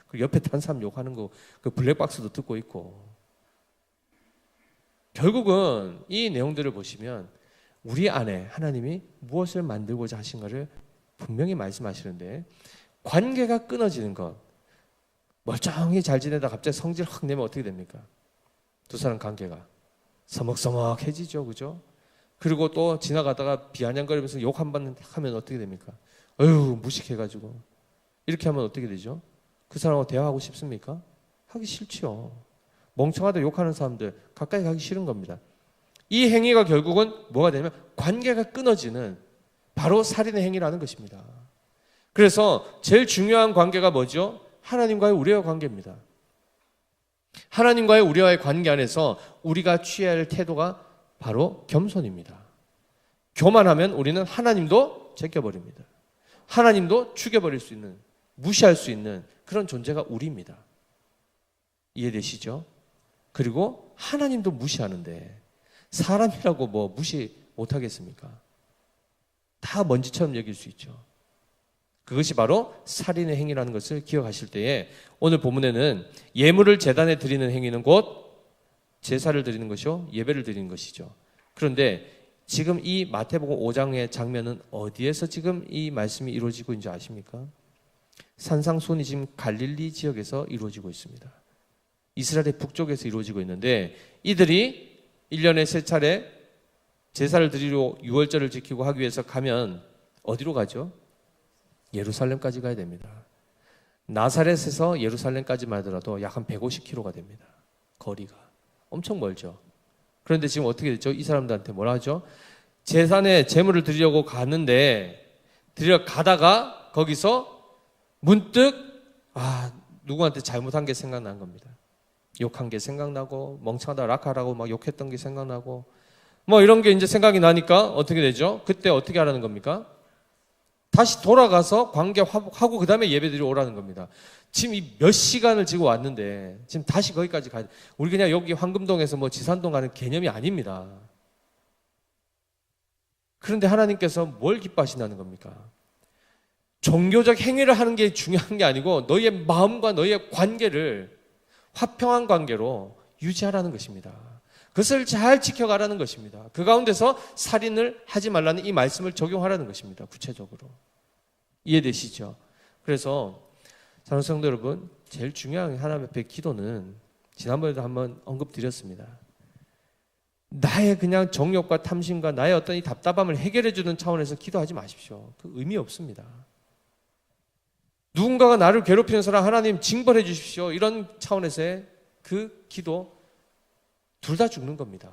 그리고 옆에 다른 사람 욕하는 거 그 블랙박스도 듣고 있고. 결국은 이 내용들을 보시면 우리 안에 하나님이 무엇을 만들고자 하신가를 분명히 말씀하시는데 관계가 끊어지는 것, 멀쩡히 잘 지내다 갑자기 성질 확 내면 어떻게 됩니까? 두 사람 관계가 서먹서먹해지죠, 그죠? 그리고 또 지나가다가 비아냥거리면서 욕 한 번 하면 어떻게 됩니까? 어휴, 무식해가지고. 이렇게 하면 어떻게 되죠? 그 사람하고 대화하고 싶습니까? 하기 싫죠. 멍청하다 욕하는 사람들 가까이 가기 싫은 겁니다. 이 행위가 결국은 뭐가 되냐면 관계가 끊어지는 바로 살인의 행위라는 것입니다. 그래서 제일 중요한 관계가 뭐죠? 하나님과의 우리와의 관계입니다. 하나님과의 우리와의 관계 안에서 우리가 취해야 할 태도가 바로 겸손입니다. 교만하면 우리는 하나님도 제껴버립니다. 하나님도 죽여버릴 수 있는, 무시할 수 있는 그런 존재가 우리입니다. 이해되시죠? 그리고 하나님도 무시하는데 사람이라고 뭐 무시 못하겠습니까? 다 먼지처럼 여길 수 있죠. 그것이 바로 살인의 행위라는 것을 기억하실 때에 오늘 본문에는 예물을 제단에 드리는 행위는 곧 제사를 드리는 것이요 예배를 드리는 것이죠. 그런데 지금 이 마태복음 5장의 장면은 어디에서 지금 이 말씀이 이루어지고 있는지 아십니까? 산상수훈이 지금 갈릴리 지역에서 이루어지고 있습니다. 이스라엘의 북쪽에서 이루어지고 있는데 이들이 1년에 3차례 제사를 드리러 유월절을 지키고 하기 위해서 가면 어디로 가죠? 예루살렘까지 가야 됩니다. 나사렛에서 예루살렘까지만 하더라도 약 한 150km가 됩니다. 거리가 엄청 멀죠. 그런데 지금 어떻게 됐죠? 이 사람들한테 뭐라 하죠? 제산에 제물을 드리려고 갔는데 드리러 가다가 거기서 문득 누구한테 잘못한 게 생각난 겁니다. 욕한 게 생각나고 멍청하다 락하라고 막 욕했던 게 생각나고 뭐 이런 게 이제 생각이 나니까 어떻게 되죠? 그때 어떻게 하라는 겁니까? 다시 돌아가서 관계 화복하고 그 다음에 예배드리러 오라는 겁니다. 지금 이 몇 시간을 지고 왔는데 지금 다시 거기까지 가야 돼. 우리 그냥 여기 황금동에서 뭐 지산동 가는 개념이 아닙니다. 그런데 하나님께서 뭘 기뻐하신다는 겁니까? 종교적 행위를 하는 게 중요한 게 아니고 너희의 마음과 너희의 관계를 화평한 관계로 유지하라는 것입니다. 그것을 잘 지켜가라는 것입니다. 그 가운데서 살인을 하지 말라는 이 말씀을 적용하라는 것입니다. 구체적으로. 이해되시죠? 그래서 사랑하는 성도 여러분, 제일 중요한 하나님 앞에 기도는 지난번에도 한번 언급드렸습니다. 나의 그냥 정욕과 탐심과 나의 어떤 이 답답함을 해결해 주는 차원에서 기도하지 마십시오. 그 의미 없습니다. 누군가가 나를 괴롭히는 사람 하나님 징벌해 주십시오. 이런 차원에서의 그 기도 둘 다 죽는 겁니다.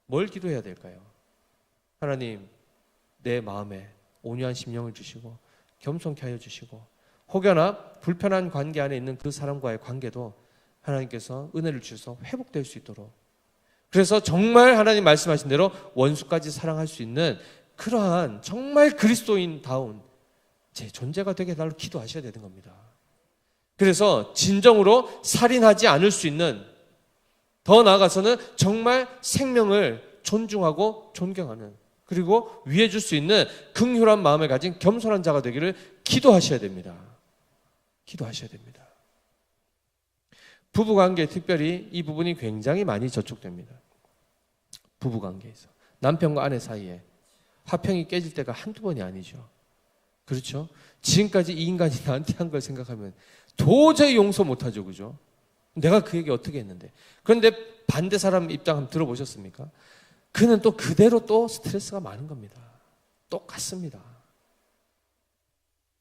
뭘 기도해야 될까요? 하나님 내 마음에 온유한 심령을 주시고 겸손케 하여 주시고 혹여나 불편한 관계 안에 있는 그 사람과의 관계도 하나님께서 은혜를 주셔서 회복될 수 있도록, 그래서 정말 하나님 말씀하신 대로 원수까지 사랑할 수 있는 그러한 정말 그리스도인다운 제 존재가 되게 해달라고 기도하셔야 되는 겁니다. 그래서 진정으로 살인하지 않을 수 있는, 더 나아가서는 정말 생명을 존중하고 존경하는, 그리고 위해 줄 수 있는 긍휼한 마음을 가진 겸손한 자가 되기를 기도하셔야 됩니다. 기도하셔야 됩니다. 부부관계 특별히 이 부분이 굉장히 많이 저촉됩니다. 부부관계에서 남편과 아내 사이에 화평이 깨질 때가 한두 번이 아니죠. 그렇죠? 지금까지 이 인간이 나한테 한 걸 생각하면 도저히 용서 못하죠. 그죠? 내가 그에게 어떻게 했는데. 그런데 반대 사람 입장 한번 들어보셨습니까? 그는 또 그대로 또 스트레스가 많은 겁니다. 똑같습니다.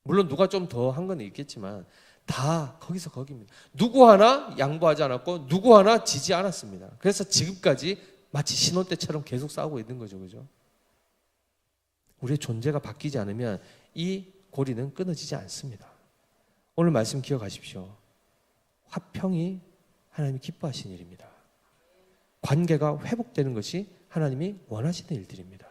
물론 누가 좀 더 한 건 있겠지만 다 거기서 거기입니다. 누구 하나 양보하지 않았고 누구 하나 지지 않았습니다. 그래서 지금까지 마치 신혼 때처럼 계속 싸우고 있는 거죠. 그죠? 우리의 존재가 바뀌지 않으면 이 고리는 끊어지지 않습니다. 오늘 말씀 기억하십시오. 화평이 하나님이 기뻐하시는 일입니다. 관계가 회복되는 것이 하나님이 원하시는 일들입니다.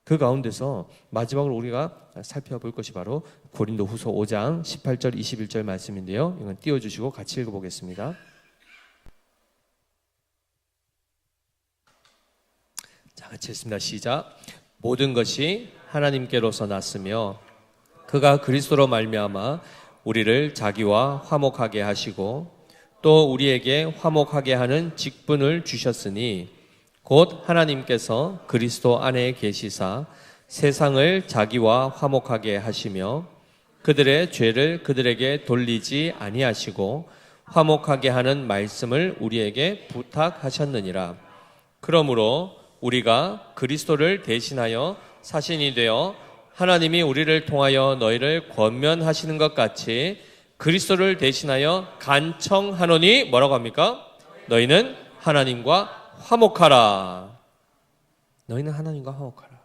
그 가운데서 마지막으로 우리가 살펴볼 것이 바로 고린도후서 5장 18절 21절 말씀인데요. 이건 띄워주시고 같이 읽어보겠습니다. 자, 같이 읽습니다. 시작. 모든 것이 하나님께로서 났으며 그가 그리스도로 말미암아 우리를 자기와 화목하게 하시고 또 우리에게 화목하게 하는 직분을 주셨으니 곧 하나님께서 그리스도 안에 계시사 세상을 자기와 화목하게 하시며 그들의 죄를 그들에게 돌리지 아니하시고 화목하게 하는 말씀을 우리에게 부탁하셨느니라. 그러므로 우리가 그리스도를 대신하여 사신이 되어 하나님이 우리를 통하여 너희를 권면하시는 것 같이 그리스도를 대신하여 간청하노니 뭐라고 합니까? 너희는 하나님과 화목하라. 너희는 하나님과 화목하라.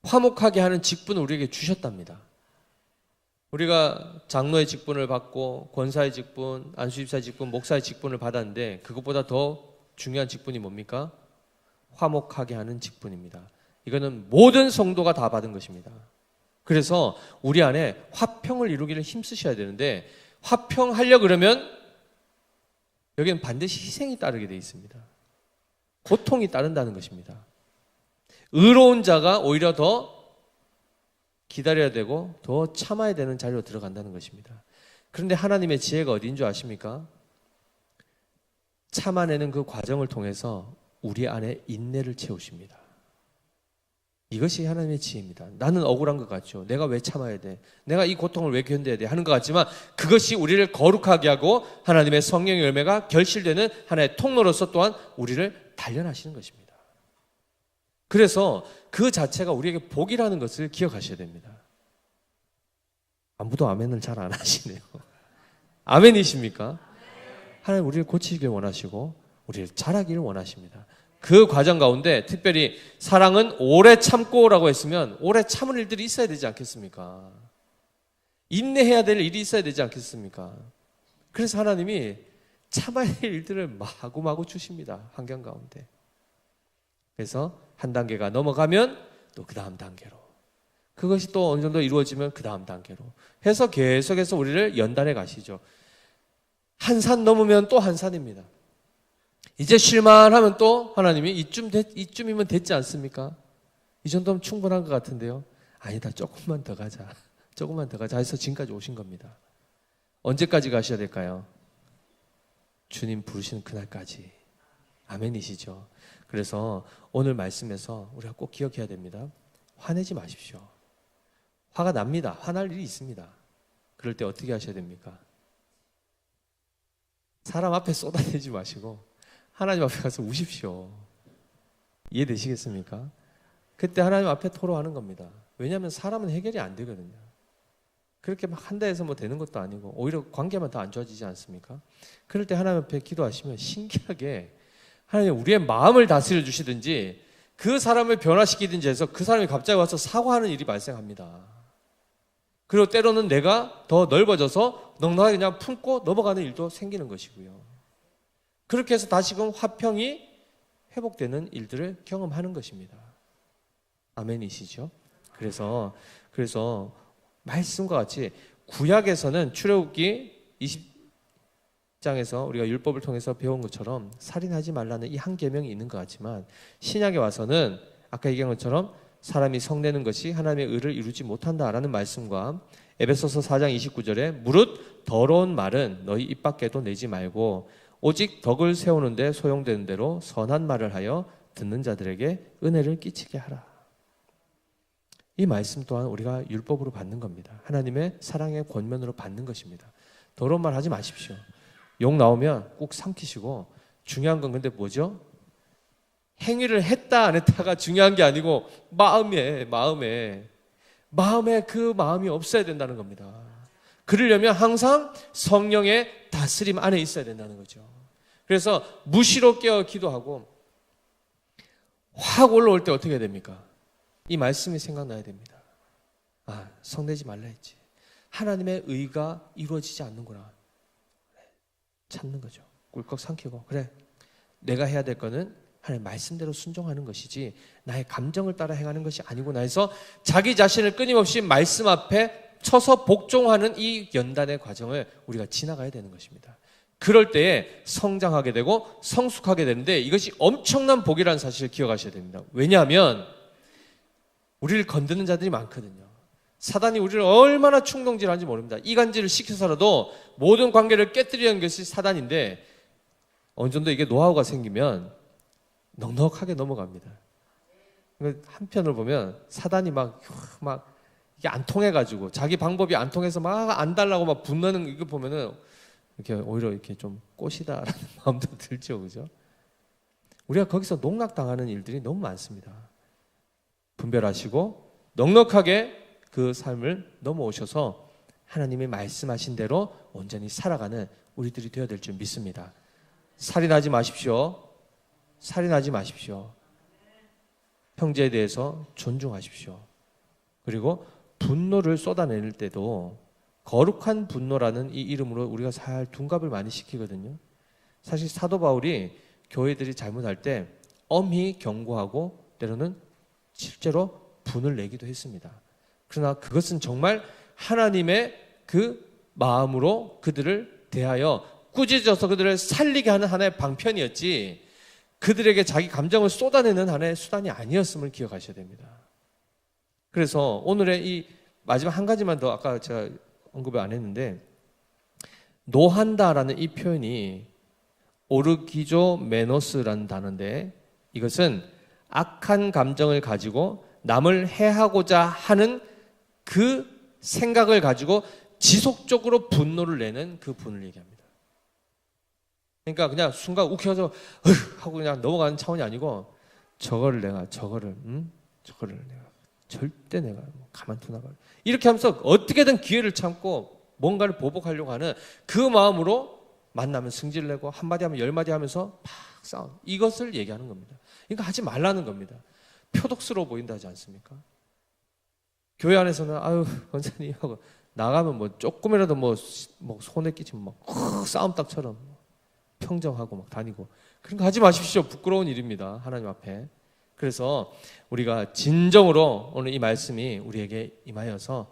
화목하게 하는 직분을 우리에게 주셨답니다. 우리가 장로의 직분을 받고 권사의 직분, 안수집사의 직분, 목사의 직분을 받았는데 그것보다 더 중요한 직분이 뭡니까? 화목하게 하는 직분입니다. 이거는 모든 성도가 다 받은 것입니다. 그래서 우리 안에 화평을 이루기를 힘쓰셔야 되는데 화평하려고 그러면 여기는 반드시 희생이 따르게 되어 있습니다. 고통이 따른다는 것입니다. 의로운 자가 오히려 더 기다려야 되고 더 참아야 되는 자리로 들어간다는 것입니다. 그런데 하나님의 지혜가 어디인 줄 아십니까? 참아내는 그 과정을 통해서 우리 안에 인내를 채우십니다. 이것이 하나님의 지혜입니다. 나는 억울한 것 같죠. 내가 왜 참아야 돼? 내가 이 고통을 왜 견뎌야 돼? 하는 것 같지만 그것이 우리를 거룩하게 하고 하나님의 성령의 열매가 결실되는 하나의 통로로서 또한 우리를 단련하시는 것입니다. 그래서 그 자체가 우리에게 복이라는 것을 기억하셔야 됩니다. 아무도 아멘을 잘 안 하시네요. 아멘이십니까? 하나님 우리를 고치기를 원하시고 우리를 자라기를 원하십니다. 그 과정 가운데 특별히 사랑은 오래 참고라고 했으면 오래 참을 일들이 있어야 되지 않겠습니까? 인내해야 될 일이 있어야 되지 않겠습니까? 그래서 하나님이 참아야 될 일들을 마구마구 주십니다. 환경 가운데. 그래서 한 단계가 넘어가면 또 그 다음 단계로, 그것이 또 어느 정도 이루어지면 그 다음 단계로 해서 계속해서 우리를 연단해 가시죠. 한 산 넘으면 또 한 산입니다. 이제 쉴만하면 또 하나님이 이쯤이면 됐지 않습니까? 이 정도면 충분한 것 같은데요. 아니다, 조금만 더 가자. 조금만 더 가자 해서 지금까지 오신 겁니다. 언제까지 가셔야 될까요? 주님 부르시는 그날까지. 아멘이시죠? 그래서 오늘 말씀에서 우리가 꼭 기억해야 됩니다. 화내지 마십시오. 화가 납니다. 화날 일이 있습니다. 그럴 때 어떻게 하셔야 됩니까? 사람 앞에 쏟아내지 마시고 하나님 앞에 가서 우십시오. 이해되시겠습니까? 그때 하나님 앞에 토로하는 겁니다. 왜냐하면 사람은 해결이 안 되거든요. 그렇게 막 한다 해서 뭐 되는 것도 아니고 오히려 관계만 더 안 좋아지지 않습니까? 그럴 때 하나님 앞에 기도하시면 신기하게 하나님 우리의 마음을 다스려 주시든지 그 사람을 변화시키든지 해서 그 사람이 갑자기 와서 사과하는 일이 발생합니다. 그리고 때로는 내가 더 넓어져서 넉넉하게 그냥 품고 넘어가는 일도 생기는 것이고요. 그렇게 해서 다시금 화평이 회복되는 일들을 경험하는 것입니다. 아멘이시죠? 그래서 말씀과 같이 구약에서는 출애굽기 20장에서 우리가 율법을 통해서 배운 것처럼 살인하지 말라는 이 한 계명이 있는 것 같지만 신약에 와서는 아까 얘기한 것처럼 사람이 성내는 것이 하나님의 의를 이루지 못한다라는 말씀과 에베소서 4장 29절에 무릇 더러운 말은 너희 입 밖에도 내지 말고 오직 덕을 세우는데 소용되는 대로 선한 말을 하여 듣는 자들에게 은혜를 끼치게 하라. 이 말씀 또한 우리가 율법으로 받는 겁니다. 하나님의 사랑의 권면으로 받는 것입니다. 더러운 말 하지 마십시오. 욕 나오면 꼭 삼키시고 중요한 건 근데 뭐죠? 행위를 했다 안 했다가 중요한 게 아니고 마음에 그 마음이 없어야 된다는 겁니다. 그러려면 항상 성령의 다스림 안에 있어야 된다는 거죠. 그래서 무시로 깨어 기도하고 확 올라올 때 어떻게 해야 됩니까? 이 말씀이 생각나야 됩니다. 아, 성내지 말라 했지. 하나님의 의가 이루어지지 않는구나. 참는 거죠. 꿀꺽 삼키고 그래, 내가 해야 될 거는 하나님 말씀대로 순종하는 것이지 나의 감정을 따라 행하는 것이 아니구나 해서 자기 자신을 끊임없이 말씀 앞에 쳐서 복종하는 이 연단의 과정을 우리가 지나가야 되는 것입니다. 그럴 때에 성장하게 되고 성숙하게 되는데 이것이 엄청난 복이라는 사실을 기억하셔야 됩니다. 왜냐하면 우리를 건드는 자들이 많거든요. 사단이 우리를 얼마나 충동질하는지 모릅니다. 이간질을 시켜서라도 모든 관계를 깨뜨리는 것이 사단인데 어느 정도 이게 노하우가 생기면 넉넉하게 넘어갑니다. 한편으로 보면 사단이 막 이게 안 통해가지고 자기 방법이 안 통해서 막 안 달라고 막 분노하는 이거 보면은 이렇게 오히려 이렇게 좀 꽃이다라는 마음도 들죠, 그죠? 우리가 거기서 농락당하는 일들이 너무 많습니다. 분별하시고 넉넉하게 그 삶을 넘어오셔서 하나님이 말씀하신 대로 온전히 살아가는 우리들이 되어야 될 줄 믿습니다. 살인하지 마십시오. 살인하지 마십시오. 형제에 대해서 존중하십시오. 그리고 분노를 쏟아낼 때도 거룩한 분노라는 이 이름으로 우리가 살 둔갑을 많이 시키거든요. 사실 사도 바울이 교회들이 잘못할 때 엄히 경고하고 때로는 실제로 분을 내기도 했습니다. 그러나 그것은 정말 하나님의 그 마음으로 그들을 대하여 꾸짖어서 그들을 살리게 하는 하나의 방편이었지 그들에게 자기 감정을 쏟아내는 하나의 수단이 아니었음을 기억하셔야 됩니다. 그래서 오늘의 이 마지막 한 가지만 더 아까 제가 언급을 안 했는데 노한다라는 이 표현이 오르기조메노스라는 단어인데 이것은 악한 감정을 가지고 남을 해하고자 하는 그 생각을 가지고 지속적으로 분노를 내는 그 분을 얘기합니다. 그러니까 그냥 순간 욱해서 하고 그냥 넘어가는 차원이 아니고 저거를 내가 절대 내가 가만두나 봐. 이렇게 하면서 어떻게든 기회를 참고 뭔가를 보복하려고 하는 그 마음으로 만나면 승질 내고 한마디 하면 열마디 하면서 막 싸움. 이것을 얘기하는 겁니다. 그러니까 하지 말라는 겁니다. 표독스러워 보인다 하지 않습니까? 교회 안에서는 아유 권사님 하고 나가면 뭐 조금이라도 뭐 손에 끼치면 막 싸움닭처럼 평정하고 막 다니고 그런 거 하지 마십시오. 부끄러운 일입니다. 하나님 앞에. 그래서 우리가 진정으로 오늘 이 말씀이 우리에게 임하여서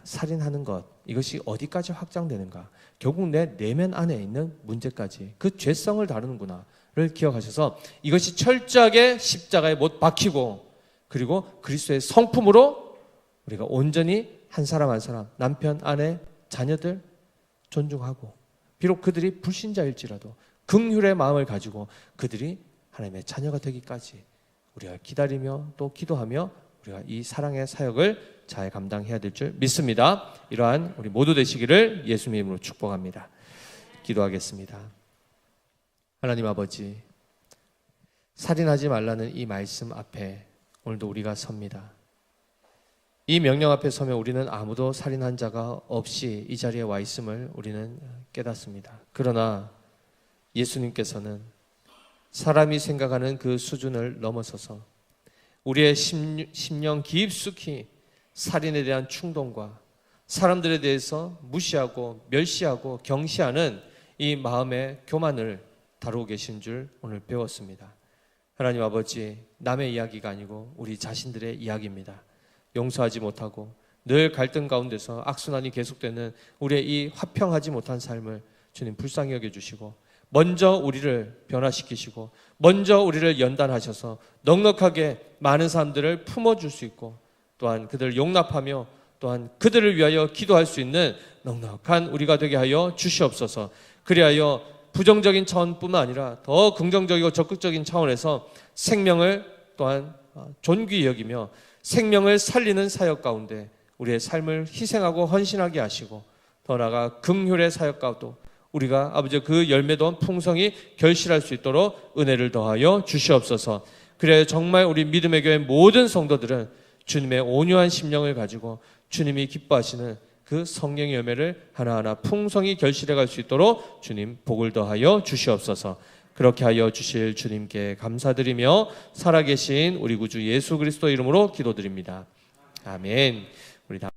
살인하는 것 이것이 어디까지 확장되는가 결국 내 내면 안에 있는 문제까지 그 죄성을 다루는구나를 기억하셔서 이것이 철저하게 십자가에 못 박히고 그리고 그리스도의 성품으로 우리가 온전히 한 사람 한 사람 남편, 아내, 자녀들 존중하고 비록 그들이 불신자일지라도 긍휼의 마음을 가지고 그들이 하나님의 자녀가 되기까지 우리가 기다리며 또 기도하며 우리가 이 사랑의 사역을 잘 감당해야 될 줄 믿습니다. 이러한 우리 모두 되시기를 예수님의 이름으로 축복합니다. 기도하겠습니다. 하나님 아버지, 살인하지 말라는 이 말씀 앞에 오늘도 우리가 섭니다. 이 명령 앞에 서면 우리는 아무도 살인한 자가 없이 이 자리에 와 있음을 우리는 깨닫습니다. 그러나 예수님께서는 사람이 생각하는 그 수준을 넘어서서 우리의 심령 깊숙이 살인에 대한 충동과 사람들에 대해서 무시하고 멸시하고 경시하는 이 마음의 교만을 다루고 계신 줄 오늘 배웠습니다. 하나님 아버지, 남의 이야기가 아니고 우리 자신들의 이야기입니다. 용서하지 못하고 늘 갈등 가운데서 악순환이 계속되는 우리의 이 화평하지 못한 삶을 주님 불쌍히 여겨주시고 먼저 우리를 변화시키시고 먼저 우리를 연단하셔서 넉넉하게 많은 사람들을 품어줄 수 있고 또한 그들을 용납하며 또한 그들을 위하여 기도할 수 있는 넉넉한 우리가 되게 하여 주시옵소서. 그리하여 부정적인 차원뿐만 아니라 더 긍정적이고 적극적인 차원에서 생명을 또한 존귀히 여기며 생명을 살리는 사역 가운데 우리의 삶을 희생하고 헌신하게 하시고 더 나아가 긍휼의 사역 가운데 우리가 아버지 그 열매도 풍성히 결실할 수 있도록 은혜를 더하여 주시옵소서. 그래야 정말 우리 믿음의 교회 모든 성도들은 주님의 온유한 심령을 가지고 주님이 기뻐하시는 그 성령의 열매를 하나하나 풍성히 결실해 갈 수 있도록 주님 복을 더하여 주시옵소서. 그렇게 하여 주실 주님께 감사드리며 살아계신 우리 구주 예수 그리스도 이름으로 기도드립니다. 아멘. 우리 다